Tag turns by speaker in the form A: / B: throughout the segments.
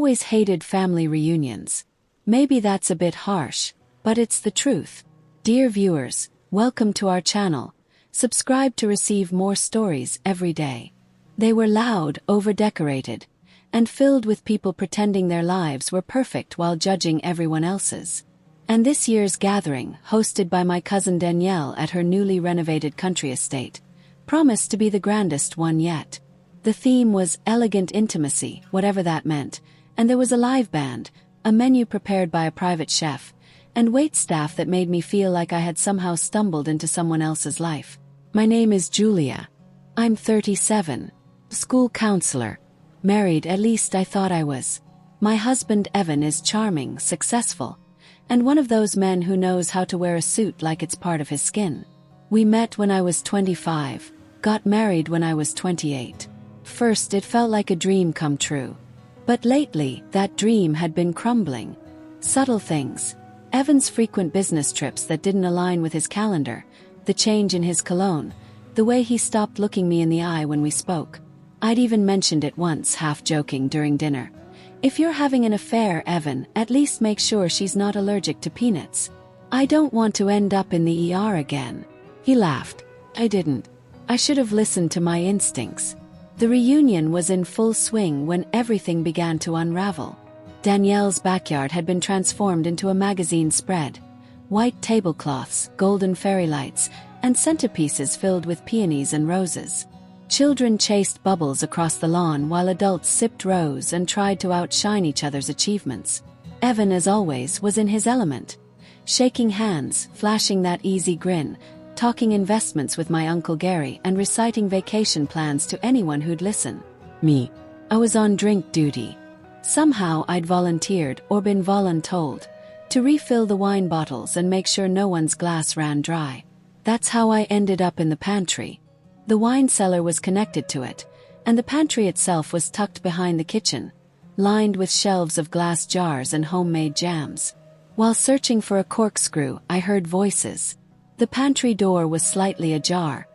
A: always hated family reunions. Maybe that's a bit harsh, but it's the truth. Dear viewers, welcome to our channel. Subscribe to receive more stories every day. They were loud, over-decorated, and filled with people pretending their lives were perfect while judging everyone else's. And this year's gathering, hosted by my cousin Danielle at her newly renovated country estate, promised to be the grandest one yet. The theme was elegant intimacy, whatever that meant, and there was a live band, a menu prepared by a private chef, and waitstaff that made me feel like I had somehow stumbled into someone else's life. My name is Julia. I'm 37, school counselor, married, at least I thought I was. My husband Evan is charming, successful, and one of those men who knows how to wear a suit like it's part of his skin. We met when I was 25, got married when I was 28. First it felt like a dream come true. But lately, that dream had been crumbling. Subtle things. Evan's frequent business trips that didn't align with his calendar, the change in his cologne, the way he stopped looking me in the eye when we spoke. I'd even mentioned it once, half-joking, during dinner. If you're having an affair, Evan, at least make sure she's not allergic to peanuts. I don't want to end up in the ER again. He laughed. I didn't. I should have listened to my instincts. The reunion was in full swing when everything began to unravel. Danielle's backyard had been transformed into a magazine spread. White tablecloths, golden fairy lights, and centerpieces filled with peonies and roses. Children chased bubbles across the lawn while adults sipped rose and tried to outshine each other's achievements. Evan, as always, was in his element. Shaking hands, flashing that easy grin, talking investments with my Uncle Gary and reciting vacation plans to anyone who'd listen. Me. I was on drink duty. Somehow I'd volunteered, or been voluntold, to refill the wine bottles and make sure no one's glass ran dry. That's how I ended up in the pantry. The wine cellar was connected to it, and the pantry itself was tucked behind the kitchen, lined with shelves of glass jars and homemade jams. While searching for a corkscrew, I heard voices. The pantry door was slightly ajar,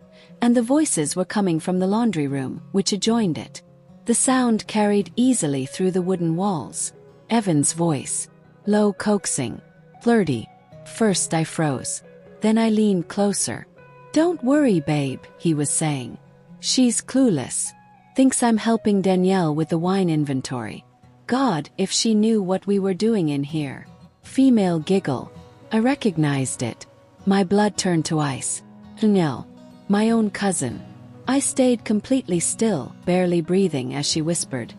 A: and the voices were coming from the laundry room, which adjoined it. The sound carried easily through the wooden walls. Evan's voice. Low, coaxing, flirty. First I froze. Then I leaned closer. Don't worry, babe, he was saying. She's clueless. Thinks I'm helping Danielle with the wine inventory. God, if she knew what we were doing in here. Female giggle. I recognized it. My blood turned to ice. Danielle. My own cousin. I stayed completely still, barely breathing as she whispered.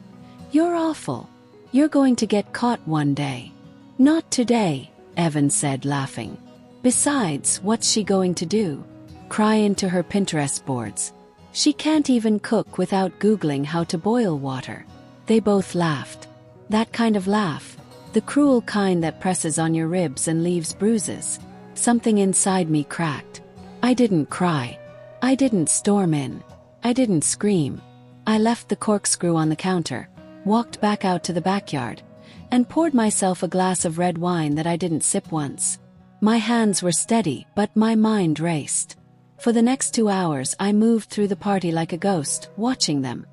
A: You're awful. You're going to get caught one day. Not today, Evan said, laughing. Besides, what's she going to do? Cry into her Pinterest boards. She can't even cook without Googling how to boil water. They both laughed. That kind of laugh. The cruel kind that presses on your ribs and leaves bruises. Something inside me cracked. I didn't cry. I didn't storm in. I didn't scream. I left the corkscrew on the counter, walked back out to the backyard, and poured myself a glass of red wine that I didn't sip once. My hands were steady, but my mind raced. For the next 2 hours I moved through the party like a ghost, watching them.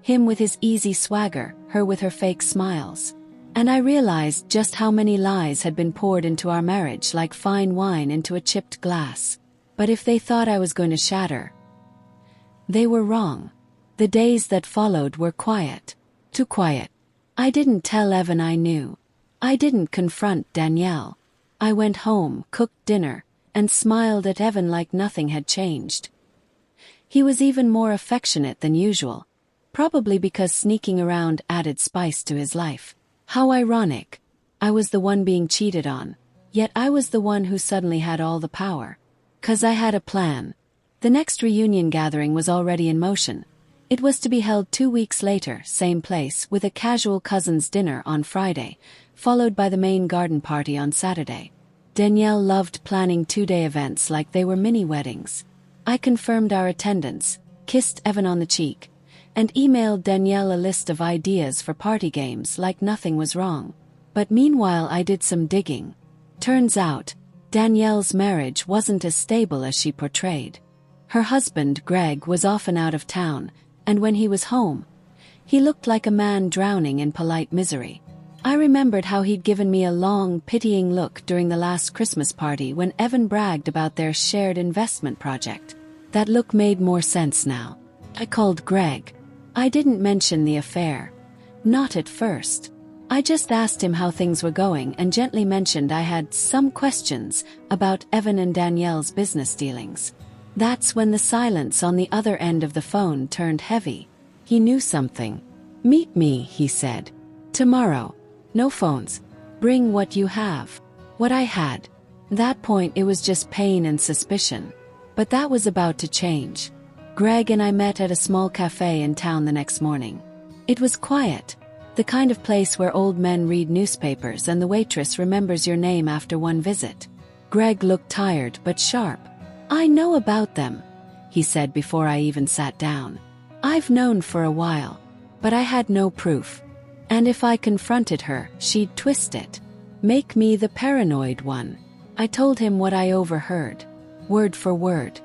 A: Him with his easy swagger, her with her fake smiles. And I realized just how many lies had been poured into our marriage like fine wine into a chipped glass. But if they thought I was going to shatter, they were wrong. The days that followed were quiet. Too quiet. I didn't tell Evan I knew. I didn't confront Danielle. I went home, cooked dinner, and smiled at Evan like nothing had changed. He was even more affectionate than usual, probably because sneaking around added spice to his life. How ironic. I was the one being cheated on, yet I was the one who suddenly had all the power. 'Cause I had a plan. The next reunion gathering was already in motion. It was to be held 2 weeks later, same place, with a casual cousins' dinner on Friday, followed by the main garden party on Saturday. Danielle loved planning 2-day events like they were mini-weddings. I confirmed our attendance, kissed Evan on the cheek, and emailed Danielle a list of ideas for party games like nothing was wrong. But meanwhile I did some digging. Turns out, Danielle's marriage wasn't as stable as she portrayed. Her husband, Greg, was often out of town, and when he was home, He looked like a man drowning in polite misery. I remembered how he'd given me a long, pitying look during the last Christmas party when Evan bragged about their shared investment project. That look made more sense now. I called Greg. I didn't mention the affair. Not at first. I just asked him how things were going and gently mentioned I had some questions about Evan and Danielle's business dealings. That's when the silence on the other end of the phone turned heavy. He knew something. "Meet me," he said. "Tomorrow. No phones. Bring what you have." What I had. That point it was just pain and suspicion. But that was about to change. Greg and I met at a small cafe in town the next morning. It was quiet. The kind of place where old men read newspapers and the waitress remembers your name after one visit. Greg looked tired but sharp. "I know about them," he said before I even sat down. "I've known for a while. But I had no proof. And if I confronted her, she'd twist it. Make me the paranoid one." I told him what I overheard. Word for word.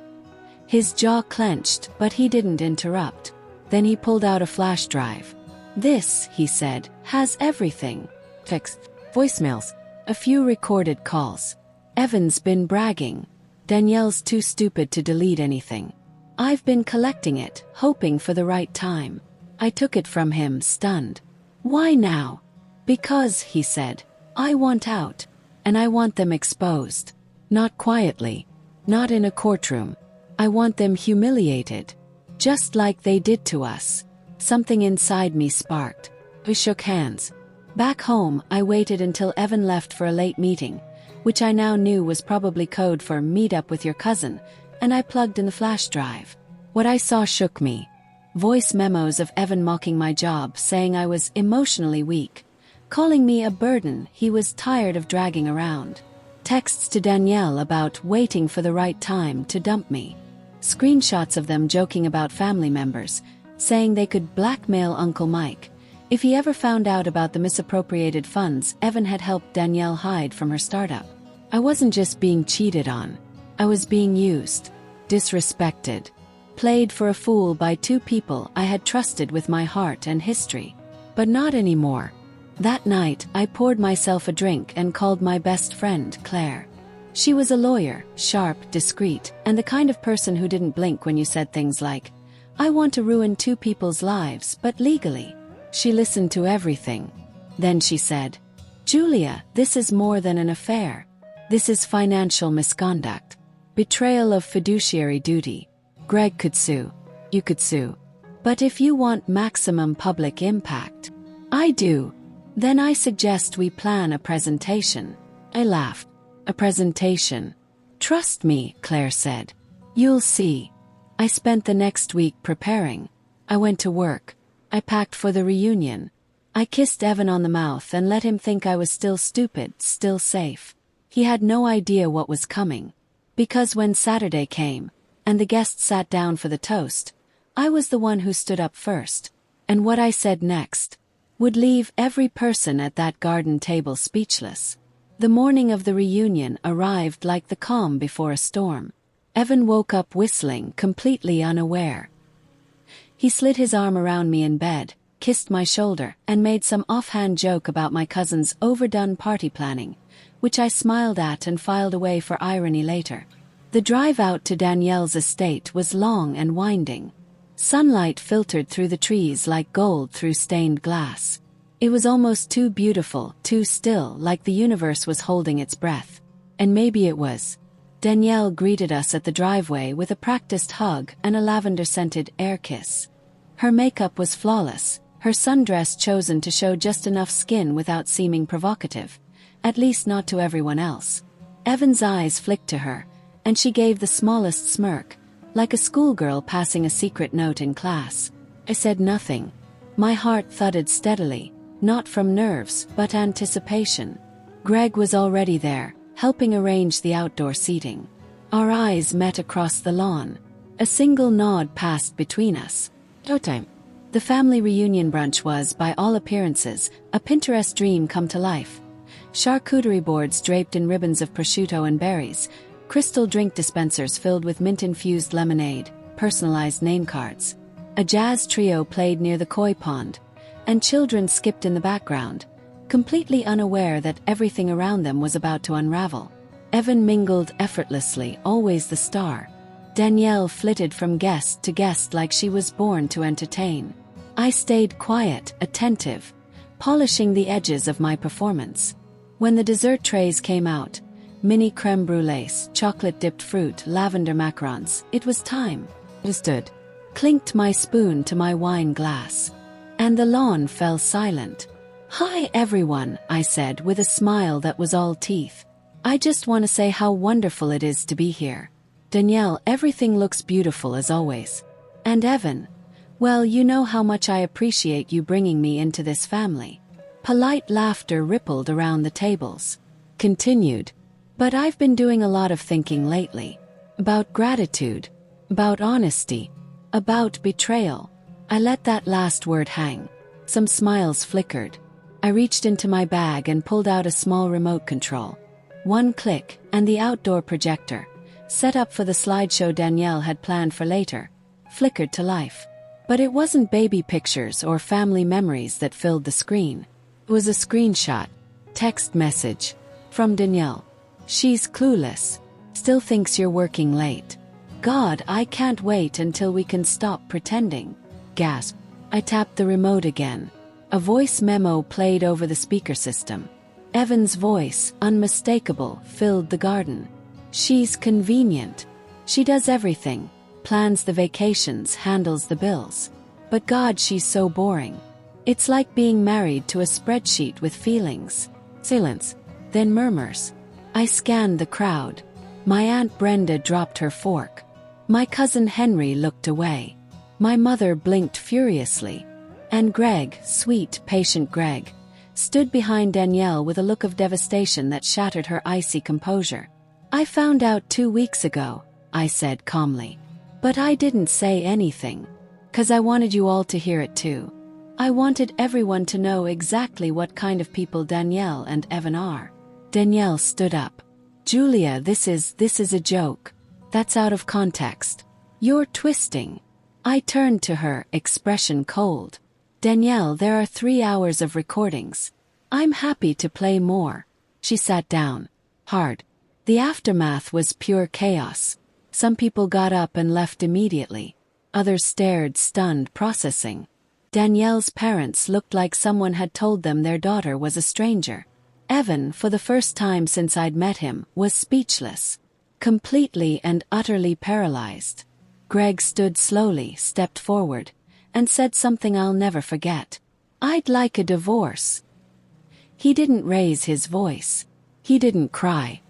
A: His jaw clenched, but he didn't interrupt. Then he pulled out a flash drive. "This," he said, "has everything. Text, voicemails, a few recorded calls. Evan's been bragging. Danielle's too stupid to delete anything. I've been collecting it, hoping for the right time." I took it from him, stunned. "Why now?" "Because," he said, "I want out. And I want them exposed. Not quietly. Not in a courtroom. I want them humiliated. Just like they did to us." Something inside me sparked. We shook hands. Back home, I waited until Evan left for a late meeting, which I now knew was probably code for "meet up with your cousin," and I plugged in the flash drive. What I saw shook me. Voice memos of Evan mocking my job, saying I was emotionally weak, calling me a burden he was tired of dragging around. Texts to Danielle about waiting for the right time to dump me. Screenshots of them joking about family members, saying they could blackmail Uncle Mike if he ever found out about the misappropriated funds Evan had helped Danielle hide from her startup. I wasn't just being cheated on. I was being used, disrespected, played for a fool by two people I had trusted with my heart and history. But not anymore. That night, I poured myself a drink and called my best friend, Claire. She was a lawyer, sharp, discreet, and the kind of person who didn't blink when you said things like, "I want to ruin two people's lives, but legally." She listened to everything. Then she said, "Julia, this is more than an affair. This is financial misconduct. Betrayal of fiduciary duty. Greg could sue. You could sue. But if you want maximum public impact." "I do." "Then I suggest we plan a presentation." I laughed. "A presentation?" "Trust me," Claire said. "You'll see." I spent the next week preparing. I went to work. I packed for the reunion. I kissed Evan on the mouth and let him think I was still stupid, still safe. He had no idea what was coming. Because when Saturday came, and the guests sat down for the toast, I was the one who stood up first. And what I said next would leave every person at that garden table speechless. The morning of the reunion arrived like the calm before a storm. Evan woke up whistling, completely unaware. He slid his arm around me in bed, kissed my shoulder, and made some offhand joke about my cousin's overdone party planning, which I smiled at and filed away for irony later. The drive out to Danielle's estate was long and winding. Sunlight filtered through the trees like gold through stained glass. It was almost too beautiful, too still, like the universe was holding its breath. And maybe it was. Danielle greeted us at the driveway with a practiced hug and a lavender-scented air kiss. Her makeup was flawless, her sundress chosen to show just enough skin without seeming provocative, at least not to everyone else. Evan's eyes flicked to her, and she gave the smallest smirk, like a schoolgirl passing a secret note in class. I said nothing. My heart thudded steadily, not from nerves, but anticipation. Greg was already there, helping arrange the outdoor seating. Our eyes met across the lawn. A single nod passed between us. Showtime. The family reunion brunch was, by all appearances, a Pinterest dream come to life. Charcuterie boards draped in ribbons of prosciutto and berries, crystal drink dispensers filled with mint-infused lemonade, personalized name cards. A jazz trio played near the koi pond, and children skipped in the background, completely unaware that everything around them was about to unravel. Evan mingled effortlessly, always the star. Danielle flitted from guest to guest like she was born to entertain. I stayed quiet, attentive, polishing the edges of my performance. When the dessert trays came out, mini creme brulees, chocolate-dipped fruit, lavender macarons, it was time. I stood, clinked my spoon to my wine glass, and the lawn fell silent. "Hi everyone," I said with a smile that was all teeth. "I just want to say how wonderful it is to be here. Danielle, everything looks beautiful as always. And Evan, well, you know how much I appreciate you bringing me into this family." Polite laughter rippled around the tables. Continued. "But I've been doing a lot of thinking lately. About gratitude. About honesty. About betrayal." I let that last word hang. Some smiles flickered. I reached into my bag and pulled out a small remote control. One click, and the outdoor projector, set up for the slideshow Danielle had planned for later, flickered to life. But it wasn't baby pictures or family memories that filled the screen. It was a screenshot. Text message. From Danielle. "She's clueless. Still thinks you're working late. God, I can't wait until we can stop pretending." Gasp. I tapped the remote again. A voice memo played over the speaker system. Evan's voice, unmistakable, filled the garden. "She's convenient. She does everything. Plans the vacations, handles the bills. But God, she's so boring. It's like being married to a spreadsheet with feelings." Silence. Then murmurs. I scanned the crowd. My Aunt Brenda dropped her fork. My cousin Henry looked away. My mother blinked furiously. And Greg, sweet, patient Greg, stood behind Danielle with a look of devastation that shattered her icy composure. "I found out 2 weeks ago," I said calmly. "But I didn't say anything. 'Cause I wanted you all to hear it too. I wanted everyone to know exactly what kind of people Danielle and Evan are." Danielle stood up. "Julia, this is a joke. That's out of context. You're twisting." I turned to her, expression cold. "Danielle, there are 3 hours of recordings. I'm happy to play more." She sat down. Hard. The aftermath was pure chaos. Some people got up and left immediately. Others stared, stunned, processing. Danielle's parents looked like someone had told them their daughter was a stranger. Evan, for the first time since I'd met him, was speechless. Completely and utterly paralyzed. Greg stood slowly, stepped forward, and said something I'll never forget. "I'd like a divorce." He didn't raise his voice. He didn't cry.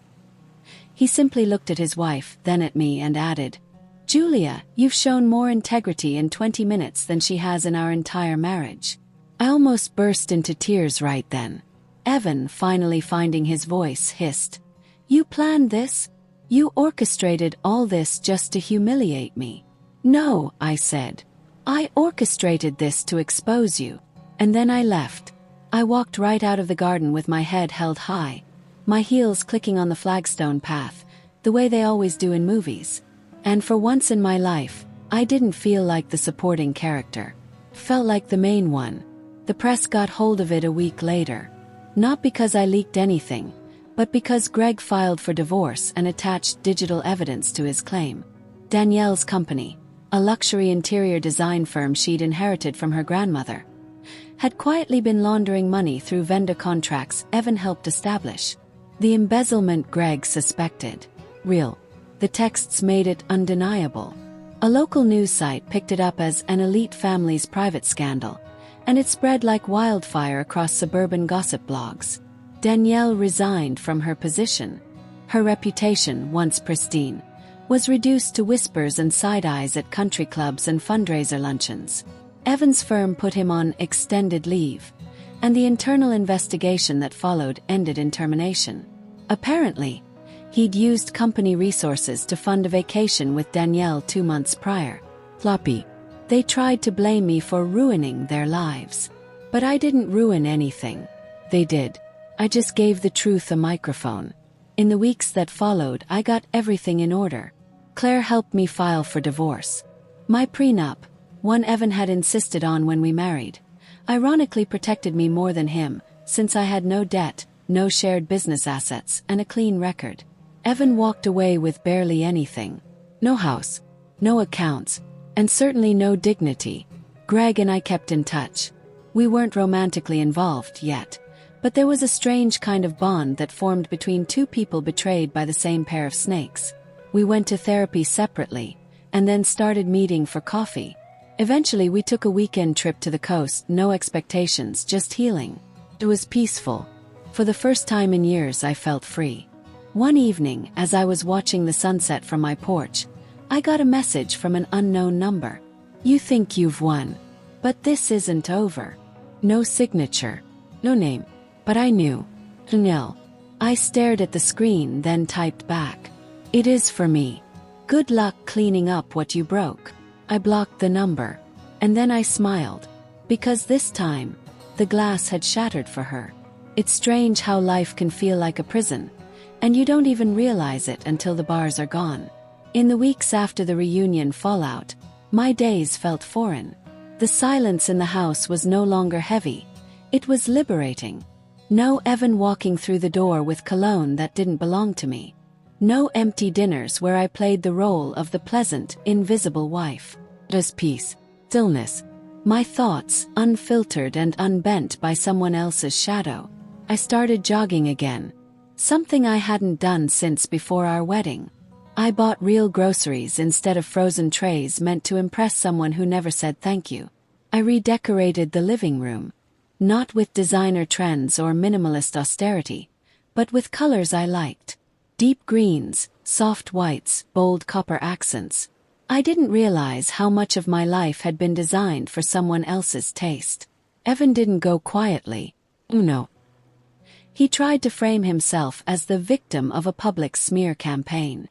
A: He simply looked at his wife, then at me, and added, "Julia, you've shown more integrity in 20 minutes than she has in our entire marriage." I almost burst into tears right then. Evan, finally finding his voice, hissed, "You planned this? You orchestrated all this just to humiliate me?" "No," I said. "I orchestrated this to expose you." And then I left. I walked right out of the garden with my head held high, my heels clicking on the flagstone path, the way they always do in movies. And for once in my life, I didn't feel like the supporting character. Felt like the main one. The press got hold of it a week later. Not because I leaked anything, but because Greg filed for divorce and attached digital evidence to his claim. Danielle's company, a luxury interior design firm she'd inherited from her grandmother, had quietly been laundering money through vendor contracts Evan helped establish. The embezzlement Greg suspected. Real. The texts made it undeniable. A local news site picked it up as an elite family's private scandal, and it spread like wildfire across suburban gossip blogs. Danielle resigned from her position. Her reputation, once pristine, was reduced to whispers and side-eyes at country clubs and fundraiser luncheons. Evan's firm put him on extended leave, and the internal investigation that followed ended in termination. Apparently, he'd used company resources to fund a vacation with Danielle 2 months prior. Floppy. They tried to blame me for ruining their lives. But I didn't ruin anything. They did. I just gave the truth a microphone. In the weeks that followed, I got everything in order. Claire helped me file for divorce. My prenup, One Evan had insisted on when we married. Ironically protected me more than him, since I had no debt, no shared business assets, and a clean record. Evan walked away with barely anything. No house, no accounts, and certainly no dignity. Greg and I kept in touch. We weren't romantically involved yet, but there was a strange kind of bond that formed between two people betrayed by the same pair of snakes. We went to therapy separately, and then started meeting for coffee. Eventually we took a weekend trip to the coast, no expectations, just healing. It was peaceful. For the first time in years I felt free. One evening, as I was watching the sunset from my porch, I got a message from an unknown number. "You think you've won. But this isn't over." No signature. No name. But I knew. No. I stared at the screen, then typed back. "It is for me. Good luck cleaning up what you broke." I blocked the number. And then I smiled. Because this time, the glass had shattered for her. It's strange how life can feel like a prison, and you don't even realize it until the bars are gone. In the weeks after the reunion fallout, my days felt foreign. The silence in the house was no longer heavy. It was liberating. No Evan walking through the door with cologne that didn't belong to me. No empty dinners where I played the role of the pleasant, invisible wife. Just peace, stillness. My thoughts, unfiltered and unbent by someone else's shadow. I started jogging again. Something I hadn't done since before our wedding. I bought real groceries instead of frozen trays meant to impress someone who never said thank you. I redecorated the living room. Not with designer trends or minimalist austerity, but with colors I liked. Deep greens, soft whites, bold copper accents. I didn't realize how much of my life had been designed for someone else's taste. Evan didn't go quietly. No. He tried to frame himself as the victim of a public smear campaign.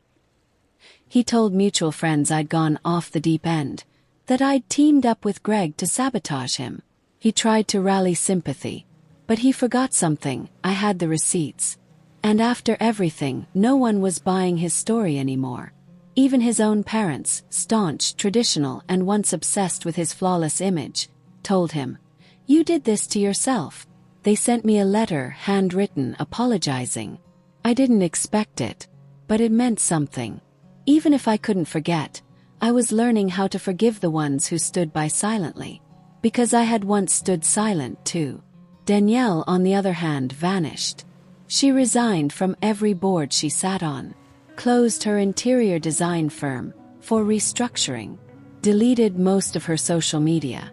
A: He told mutual friends I'd gone off the deep end, that I'd teamed up with Greg to sabotage him. He tried to rally sympathy, but he forgot something. I had the receipts. And after everything, no one was buying his story anymore. Even his own parents, staunch, traditional, and once obsessed with his flawless image, told him, "You did this to yourself." They sent me a letter, handwritten, apologizing. I didn't expect it, but it meant something. Even if I couldn't forget, I was learning how to forgive the ones who stood by silently. Because I had once stood silent too. Danielle, on the other hand, vanished. She resigned from every board she sat on, closed her interior design firm for restructuring, deleted most of her social media.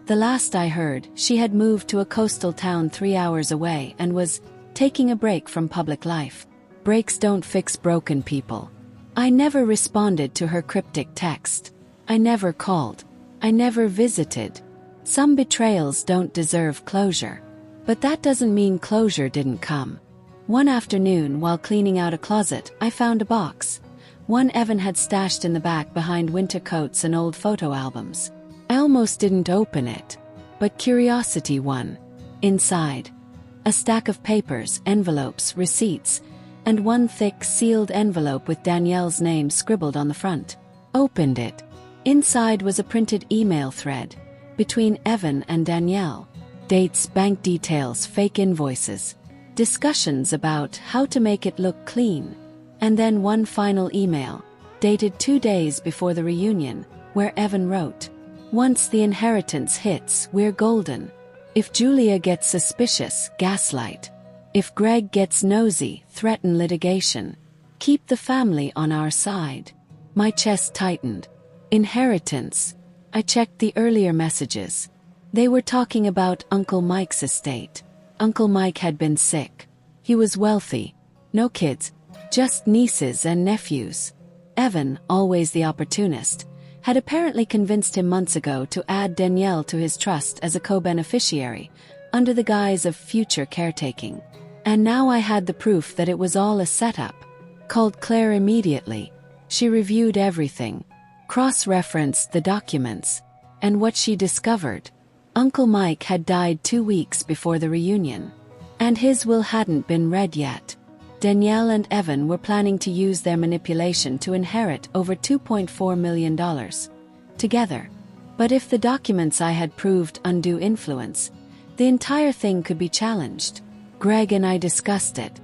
A: The last I heard, she had moved to a coastal town 3 hours away and was taking a break from public life. Breaks don't fix broken people. I never responded to her cryptic text. I never called. I never visited. Some betrayals don't deserve closure. But that doesn't mean closure didn't come. One afternoon, while cleaning out a closet, I found a box. One Evan had stashed in the back behind winter coats and old photo albums. I almost didn't open it, but curiosity won. Inside, a stack of papers, envelopes, receipts, and one thick, sealed envelope with Danielle's name scribbled on the front. Opened it. Inside was a printed email thread between Evan and Danielle. Dates, bank details, fake invoices. Discussions about how to make it look clean. And then one final email, dated 2 days before the reunion, where Evan wrote, "Once the inheritance hits, we're golden. If Julia gets suspicious, gaslight. If Greg gets nosy, threaten litigation. Keep the family on our side." My chest tightened. Inheritance. I checked the earlier messages. They were talking about Uncle Mike's estate. Uncle Mike had been sick. He was wealthy. No kids, just nieces and nephews. Evan, always the opportunist, had apparently convinced him months ago to add Danielle to his trust as a co-beneficiary, under the guise of future caretaking. And now I had the proof that it was all a setup. Called Claire immediately. She reviewed everything, cross-referenced the documents, and what she discovered. Uncle Mike had died 2 weeks before the reunion, and his will hadn't been read yet. Danielle and Evan were planning to use their manipulation to inherit over $2.4 million. Together. But if the documents I had proved undue influence, the entire thing could be challenged. Greg and I discussed it.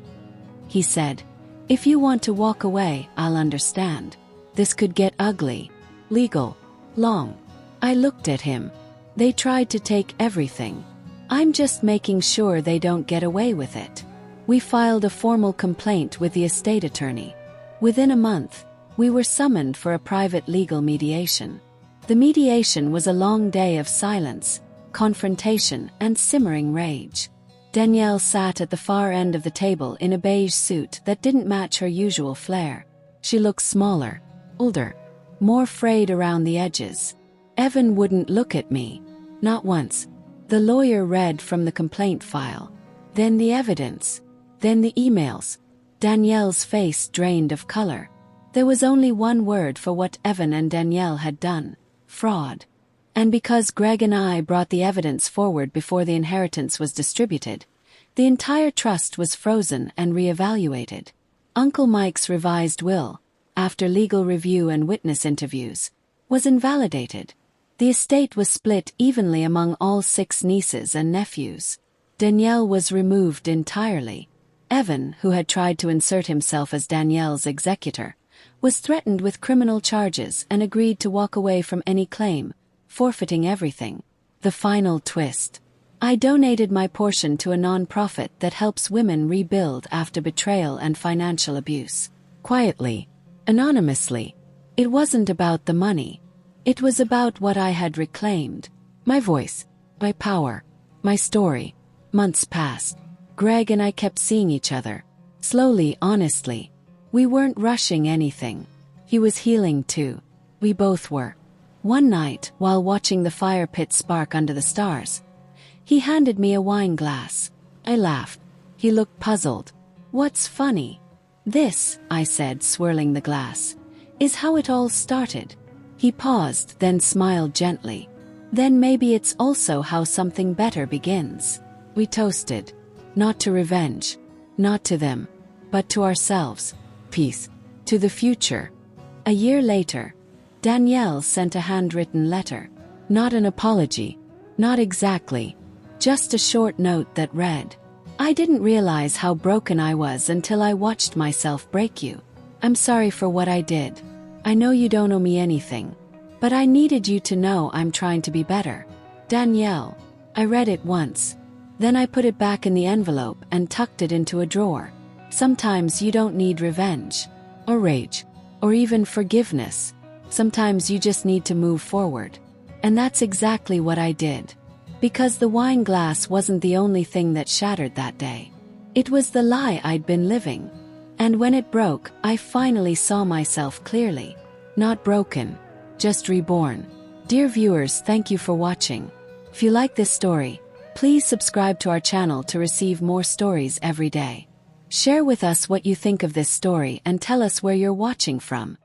A: He said, "If you want to walk away, I'll understand. This could get ugly. Legal. Long." I looked at him. "They tried to take everything. I'm just making sure they don't get away with it." We filed a formal complaint with the estate attorney. Within a month, we were summoned for a private legal mediation. The mediation was a long day of silence, confrontation, and simmering rage. Danielle sat at the far end of the table in a beige suit that didn't match her usual flair. She looked smaller, older, more frayed around the edges. Evan wouldn't look at me. Not once. The lawyer read from the complaint file. Then the evidence. Then the emails. Danielle's face drained of color. There was only one word for what Evan and Danielle had done: fraud. And because Greg and I brought the evidence forward before the inheritance was distributed, the entire trust was frozen and reevaluated. Uncle Mike's revised will, after legal review and witness interviews, was invalidated. The estate was split evenly among all 6 nieces and nephews. Danielle was removed entirely. Evan, who had tried to insert himself as Danielle's executor, was threatened with criminal charges and agreed to walk away from any claim, forfeiting everything. The final twist. I donated my portion to a non-profit that helps women rebuild after betrayal and financial abuse. Quietly, anonymously. It wasn't about the money. It was about what I had reclaimed. My voice, my power, my story. Months passed. Greg and I kept seeing each other. Slowly, honestly. We weren't rushing anything. He was healing too. We both were. One night, while watching the fire pit spark under the stars, he handed me a wine glass. I laughed. He looked puzzled. "What's funny?" "This," I said, swirling the glass, "is how it all started." He paused, then smiled gently. "Then maybe it's also how something better begins." We toasted. Not to revenge. Not to them. But to ourselves. Peace. To the future. A year later, Danielle sent a handwritten letter. Not an apology. Not exactly. Just a short note that read, "I didn't realize how broken I was until I watched myself break you. I'm sorry for what I did. I know you don't owe me anything. But I needed you to know I'm trying to be better. Danielle." I read it once. Then I put it back in the envelope and tucked it into a drawer. Sometimes you don't need revenge, or rage, or even forgiveness. Sometimes you just need to move forward. And that's exactly what I did. Because the wine glass wasn't the only thing that shattered that day. It was the lie I'd been living. And when it broke, I finally saw myself clearly. Not broken, just reborn. Dear viewers, thank you for watching. If you like this story, please subscribe to our channel to receive more stories every day. Share with us what you think of this story and tell us where you're watching from.